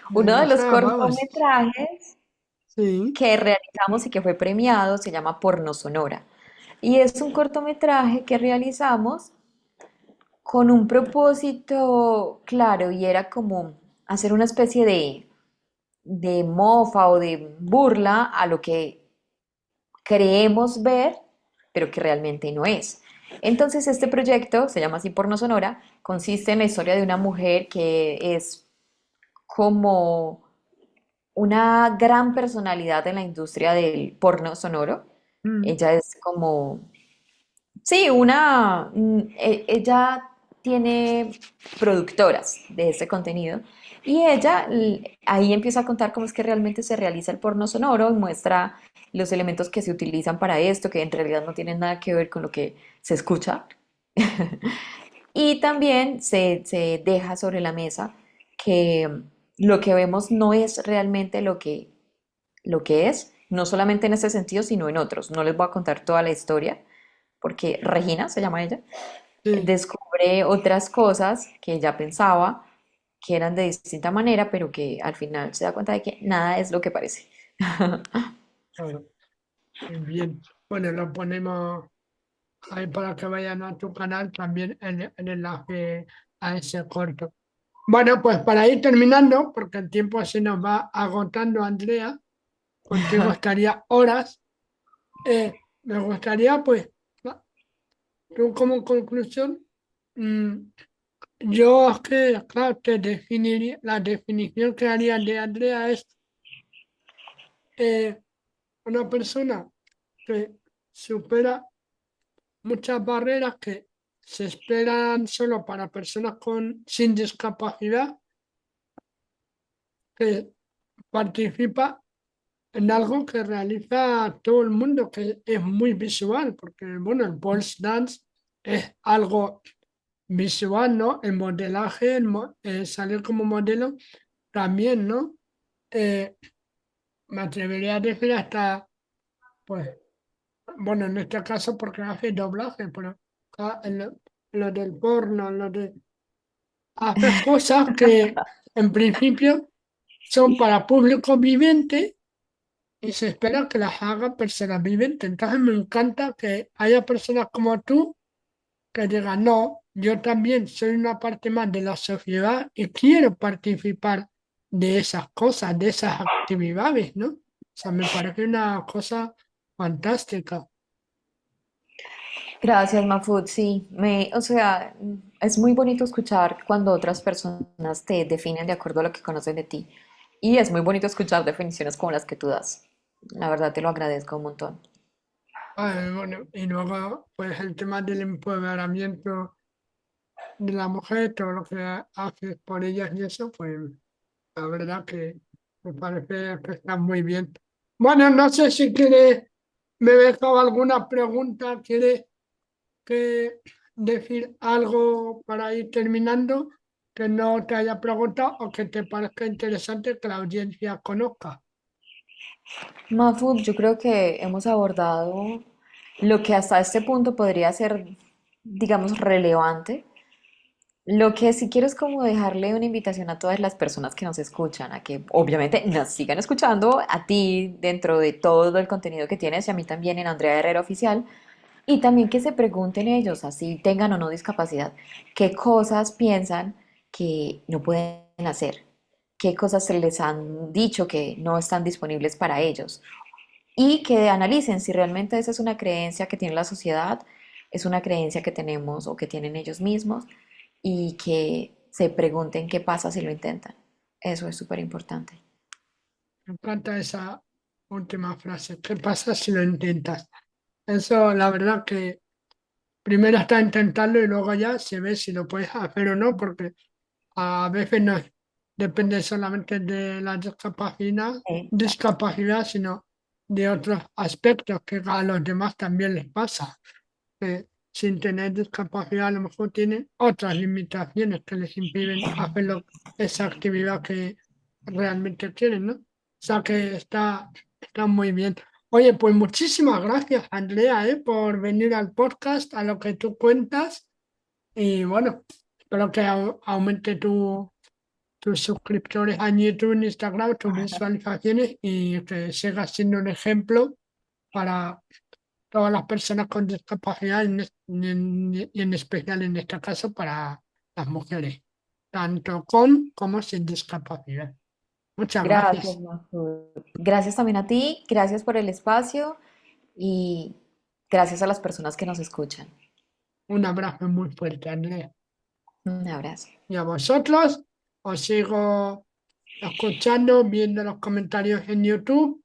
Me Uno de los deja, vamos. cortometrajes Sí. que realizamos y que fue premiado se llama Porno Sonora. Y es un cortometraje que realizamos con un propósito claro y era como hacer una especie de mofa o de burla a lo que creemos ver, pero que realmente no es. Entonces este proyecto, se llama así Porno Sonora, consiste en la historia de una mujer que es como una gran personalidad en la industria del porno sonoro. Mm. Ella es como, sí, ella tiene productoras de este contenido y ella ahí empieza a contar cómo es que realmente se realiza el porno sonoro y muestra los elementos que se utilizan para esto, que en realidad no tienen nada que ver con lo que se escucha. Y también se deja sobre la mesa que lo que vemos no es realmente lo que es, no solamente en este sentido, sino en otros. No les voy a contar toda la historia, porque Regina, se llama ella, Sí, descubre otras cosas que ella pensaba que eran de distinta manera, pero que al final se da cuenta de que nada es lo que parece. claro. Bien. Bueno, lo ponemos ahí para que vayan a tu canal también el enlace a ese corto. Bueno, pues para ir terminando, porque el tiempo se nos va agotando, Andrea, contigo estaría horas. Me gustaría, pues, tú como conclusión, mm, yo es que, claro, te definiría, la definición que haría de Andrea es eh, una persona que supera muchas barreras que se esperan solo para personas sin discapacidad, que participa en algo que realiza todo el mundo, que es muy visual, porque bueno, el pole dance es algo visual, ¿no? El modelaje, salir como modelo también, ¿no? Eh, Me atrevería a decir hasta, pues, bueno, en este caso porque hace doblaje, pero lo del porno, lo de haces cosas que en principio son para público viviente y se espera que las haga personas viventes. Entonces me encanta que haya personas como tú que digan, no, yo también soy una parte más de la sociedad y quiero participar de esas cosas, de esas actividades, ¿no? O sea, me parece una cosa fantástica. Gracias, Mafud. Sí, o sea, es muy bonito escuchar cuando otras personas te definen de acuerdo a lo que conocen de ti. Y es muy bonito escuchar definiciones como las que tú das. La verdad te lo agradezco un montón. Bueno, y luego, pues el tema del empoderamiento de la mujer, todo lo que haces por ellas y eso, pues la verdad que me parece que está muy bien. Bueno, no sé si quieres, me he dejado alguna pregunta, quieres que decir algo para ir terminando que no te haya preguntado o que te parezca interesante que la audiencia conozca. Mafud, yo creo que hemos abordado lo que hasta este punto podría ser, digamos, relevante. Lo que sí quiero es como dejarle una invitación a todas las personas que nos escuchan, a que obviamente nos sigan escuchando, a ti dentro de todo el contenido que tienes y a mí también en Andrea Herrera Oficial, y también que se pregunten ellos, así tengan o no discapacidad, qué cosas piensan que no pueden hacer, qué cosas se les han dicho que no están disponibles para ellos, y que analicen si realmente esa es una creencia que tiene la sociedad, es una creencia que tenemos o que tienen ellos mismos y que se pregunten qué pasa si lo intentan. Eso es súper importante. Me encanta esa última frase. ¿Qué pasa si lo intentas? Eso, la verdad que primero está intentando y luego ya se ve si lo puedes hacer o no, porque a veces depende solamente de la Exacto. discapacidad, sino de otros aspectos que a los demás también les pasa. Que sin tener discapacidad a lo mejor tienen otras limitaciones que les impiden hacer esa actividad que realmente quieren, ¿no? O sea que está muy bien. Oye, pues muchísimas gracias, Andrea, por venir al podcast, a lo que tú cuentas. Y bueno, espero que aumente tus suscriptores en YouTube, en Instagram, tus visualizaciones y que sigas siendo un ejemplo para todas las personas con discapacidad y en especial en este caso para las mujeres, tanto con como sin discapacidad. Muchas Gracias, gracias. Majo. Gracias también a ti, gracias por el espacio y gracias a las personas que nos escuchan. Un abrazo muy fuerte, Andrea. Un abrazo. Y a vosotros os sigo escuchando, viendo los comentarios en YouTube,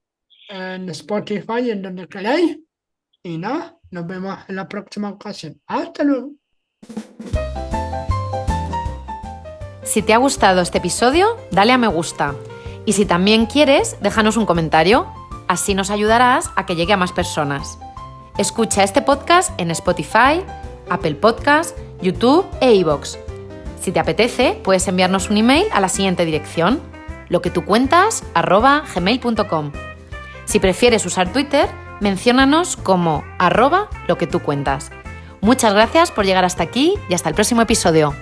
en Spotify, en donde queráis. Y nada, nos vemos en la próxima ocasión. Hasta luego. Si te ha gustado este episodio, dale a me gusta. Y si también quieres, déjanos un comentario. Así nos ayudarás a que llegue a más personas. Escucha este podcast en Spotify, Apple Podcasts, YouTube e iVoox. Si te apetece, puedes enviarnos un email a la siguiente dirección: loquetucuentas@gmail.com. Si prefieres usar Twitter, menciónanos como @loquetucuentas. Muchas gracias por llegar hasta aquí y hasta el próximo episodio.